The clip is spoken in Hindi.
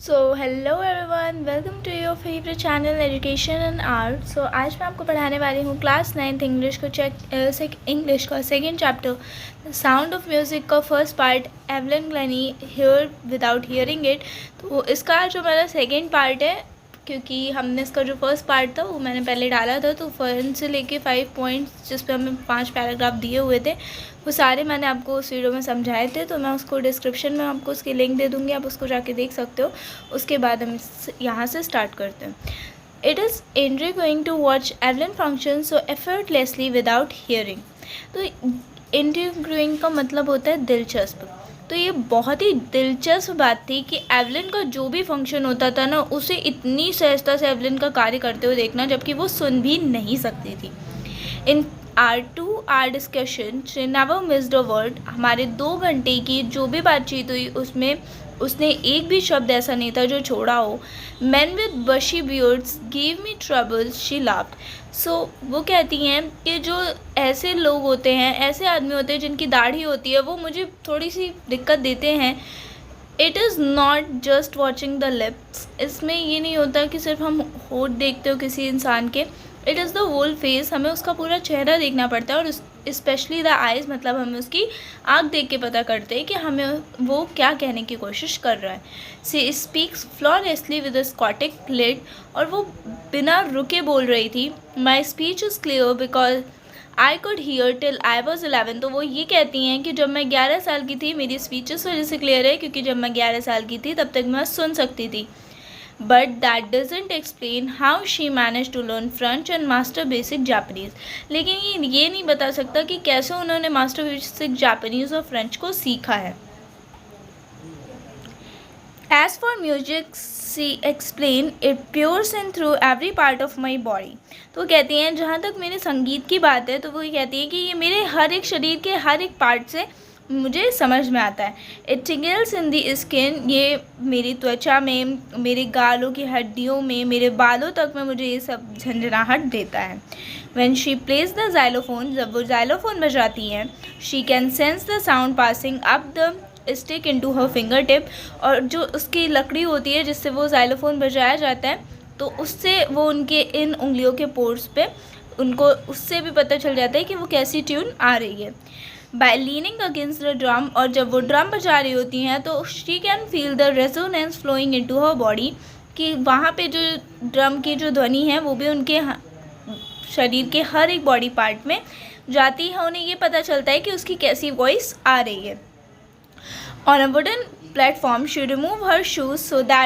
Hello everyone, welcome to your favourite channel education and art. आज मैं आपको पढ़ाने वाली हूँ क्लास 9th इंग्लिश का second chapter sound of music का first part Evelyn Glennie hear without hearing it. तो इसका जो मेरा सेकेंड पार्ट है, क्योंकि हमने इसका जो फर्स्ट पार्ट था वो मैंने पहले डाला था, तो 1 से लेके 5 पॉइंट्स जिस पे हमें 5 पैराग्राफ दिए हुए थे वो सारे मैंने आपको उस वीडियो में समझाए थे। तो मैं उसको डिस्क्रिप्शन में आपको उसकी लिंक दे दूँगी, आप उसको जाके देख सकते हो। उसके बाद हम यहाँ से स्टार्ट करते हैं। It is endearing to watch Evelyn function so effortlessly without hearing. तो एंड्री गोइंग का मतलब होता है दिलचस्प। तो ये बहुत ही दिलचस्प बात थी कि एवलिन का जो भी फंक्शन होता था ना, उसे इतनी सहजता से एवलिन का कार्य करते हुए देखना, जबकि वो सुन भी नहीं सकती थी। In our two hour discussion she never missed a word. हमारे 2 घंटे की जो भी बातचीत हुई उसमें उसने एक भी शब्द ऐसा नहीं था जो छोड़ा हो। मैन विद बशी beards give me trouble she laughed. वो कहती हैं कि जो ऐसे लोग होते हैं, ऐसे आदमी होते हैं जिनकी दाढ़ी होती है, वो मुझे थोड़ी सी दिक्कत देते हैं। It is not just watching the lips. इसमें ये नहीं होता कि सिर्फ हम होठ देखते हो किसी इंसान के, it is the whole face. हमें उसका पूरा चेहरा देखना पड़ता है, और स्पेशली द आइज़, मतलब हमें उसकी आँख देख के पता करते हैं कि हमें वो क्या कहने की कोशिश कर रहा है। She speaks flawlessly with a Scottish lilt. और वो बिना रुके बोल रही थी। My speech is clear because I could hear till I was 11। तो वो ये कहती हैं कि जब मैं 11 साल की थी, मेरी स्पीच इस वजह से क्लियर है क्योंकि जब मैं 11 साल की थी तब तक मैं सुन सकती थी। But that doesn't explain how she manage to learn French and master basic Japanese. लेकिन ये नहीं बता सकता कि कैसे उन्होंने मास्टर बेसिक जापनीज़ और फ्रेंच को सीखा है। As for music she explain it pours in through every part of my body. तो वो कहती हैं जहाँ तक मेरे संगीत की बात है, तो वो कहती है कि ये मेरे हर एक शरीर के हर एक पार्ट से मुझे समझ में आता है। It टिंगल्स in the skin. ये मेरी त्वचा में, मेरे गालों की हड्डियों में, मेरे बालों तक में मुझे ये सब झंझनाहट देता है। When she plays the xylophone, जब वो जाइलोफोन बजाती हैं, she can sense the sound passing up the stick into her finger tip. और जो उसकी लकड़ी होती है जिससे वो जाइलोफोन बजाया जाता है, तो उससे वो उनके इन उंगलियों के पोर्स पे उनको उससे भी पता चल जाता है कि वो कैसी ट्यून आ रही है। By leaning against the drum, और जब वो ड्रम बजा रही होती हैं तो she can feel the resonance flowing into her body, कि वहाँ पे जो ड्रम की जो ध्वनि है वो भी उनके शरीर के हर एक बॉडी पार्ट में जाती है। उन्हें ये पता चलता है कि उसकी कैसी वॉइस आ रही है। On a wooden platform, she removed her shoes so that